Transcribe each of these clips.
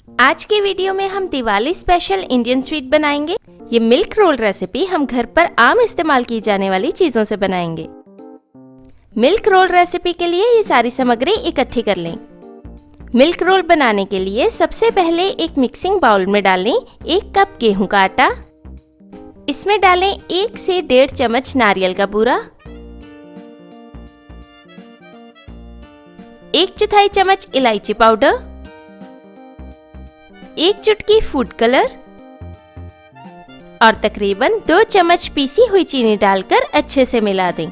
आज के वीडियो में हम दिवाली स्पेशल इंडियन स्वीट बनाएंगे। ये मिल्क रोल रेसिपी हम घर पर आम इस्तेमाल की जाने वाली चीजों से बनाएंगे। मिल्क रोल रेसिपी के लिए ये सारी सामग्री इकट्ठी कर लें। मिल्क रोल बनाने के लिए सबसे पहले एक मिक्सिंग बाउल में डालें 1 कप गेहूं का आटा। इसमें डालें 1 से 1.5 चम्मच नारियल का बूरा, 1/4 चम्मच इलायची पाउडर, 1 चुटकी फूड कलर और तकरीबन 2 चम्मच पीसी हुई चीनी डालकर अच्छे से मिला दें।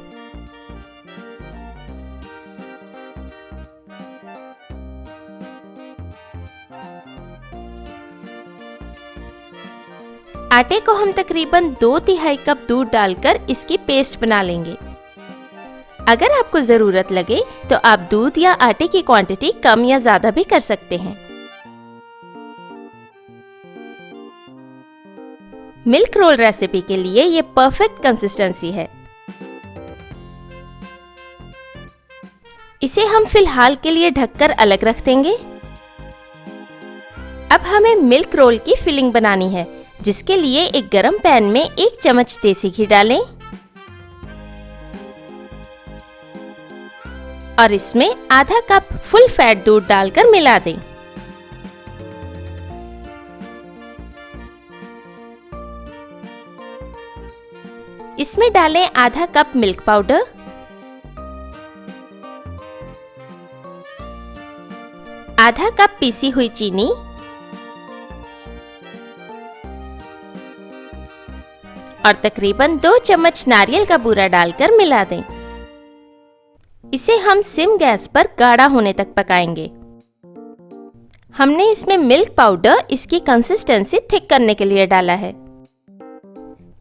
आटे को हम तकरीबन 2/3 कप दूध डालकर इसकी पेस्ट बना लेंगे। अगर आपको जरूरत लगे तो आप दूध या आटे की क्वांटिटी कम या ज्यादा भी कर सकते हैं। मिल्क रोल रेसिपी के लिए ये परफेक्ट कंसिस्टेंसी है। इसे हम फिलहाल के लिए ढककर अलग रख देंगे। अब हमें मिल्क रोल की फिलिंग बनानी है, जिसके लिए एक गरम पैन में 1 चम्मच देसी घी डालें और इसमें आधा कप फुल फैट दूध डालकर मिला दें। इसमें डालें आधा कप मिल्क पाउडर, आधा कप पीसी हुई चीनी और तकरीबन 2 चम्मच नारियल का बूरा डालकर मिला दें। इसे हम सिम गैस पर गाढ़ा होने तक पकाएंगे। हमने इसमें मिल्क पाउडर इसकी कंसिस्टेंसी थिक करने के लिए डाला है।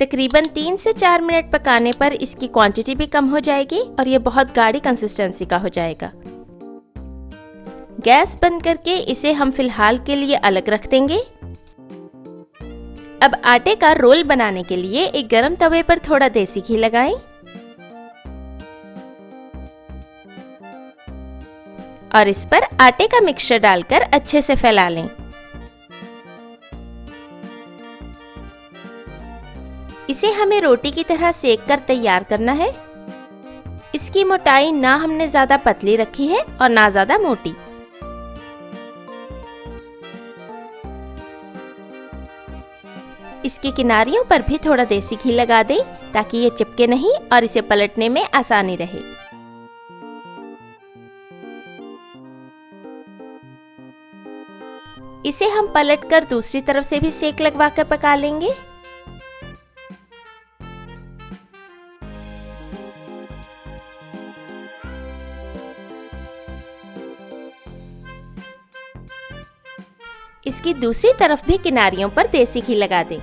तकरीबन 3 से 4 मिनट पकाने पर इसकी क्वांटिटी भी कम हो जाएगी और ये बहुत गाढ़ी कंसिस्टेंसी का हो जाएगा। गैस बंद करके इसे हम फिलहाल के लिए अलग रख देंगे। अब आटे का रोल बनाने के लिए एक गरम तवे पर थोड़ा देसी घी लगाएं और इस पर आटे का मिक्सचर डालकर अच्छे से फैला लें। इसे हमें रोटी की तरह सेक कर तैयार करना है। इसकी मोटाई ना हमने ज्यादा पतली रखी है और ना ज्यादा मोटी। इसकी किनारियों पर भी थोड़ा देसी घी लगा दें ताकि ये चिपके नहीं और इसे पलटने में आसानी रहे। इसे हम पलटकर दूसरी तरफ से भी सेक लगवाकर पका लेंगे। इसकी दूसरी तरफ भी किनारियों पर देसी घी लगा दें।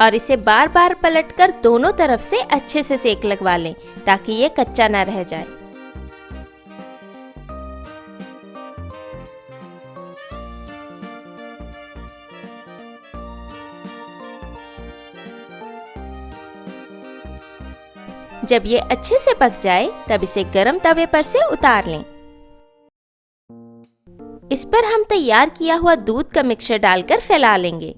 और इसे बार बार पलटकर दोनों तरफ से अच्छे से सेक लगवा लें ताकि ये कच्चा ना रह जाए। जब ये अच्छे से पक जाए तब इसे गरम तवे पर से उतार लें। इस पर हम तैयार किया हुआ दूध का मिक्सचर डालकर फैला लेंगे।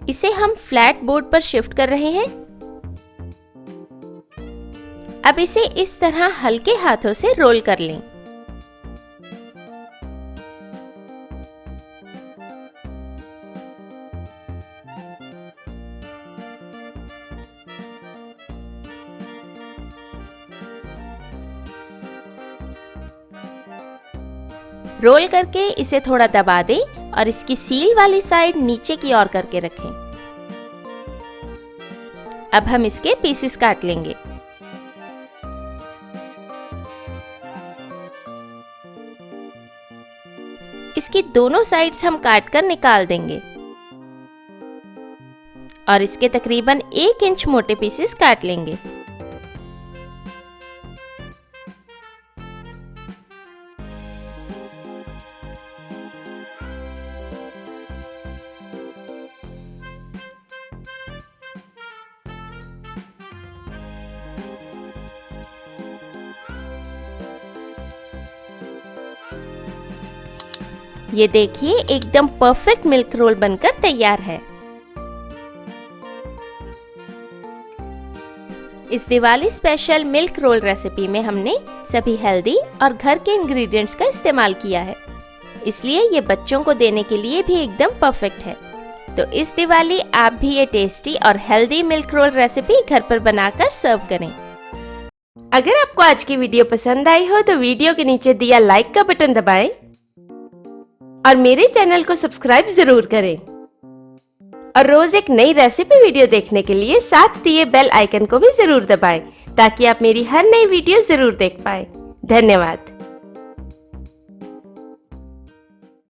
इसे हम फ्लैट बोर्ड पर शिफ्ट कर रहे हैं। अब इसे इस तरह हल्के हाथों से रोल कर लें। रोल करके इसे थोड़ा दबा दें और इसकी सील वाली साइड नीचे की ओर करके रखें। अब हम इसके पीसेस काट लेंगे। इसकी दोनों साइड्स हम काट कर निकाल देंगे और इसके तकरीबन 1 इंच मोटे पीसेस काट लेंगे। ये देखिए एकदम परफेक्ट मिल्क रोल बनकर तैयार है। इस Diwali special milk roll recipe में हमने सभी हेल्दी और घर के इंग्रेडिएंट्स का इस्तेमाल किया है, इसलिए ये बच्चों को देने के लिए भी एकदम परफेक्ट है। तो इस दिवाली आप भी ये टेस्टी और हेल्दी मिल्क रोल रेसिपी घर पर बनाकर सर्व करें। अगर आपको आज की वीडियो पसंद आई हो तो वीडियो के नीचे दिया लाइक का बटन दबाएं और मेरे चैनल को सब्सक्राइब जरूर करें। और रोज एक नई रेसिपी वीडियो देखने के लिए साथ दिए बेल आइकन को भी जरूर दबाएं ताकि आप मेरी हर नई वीडियो जरूर देख पाएं। धन्यवाद।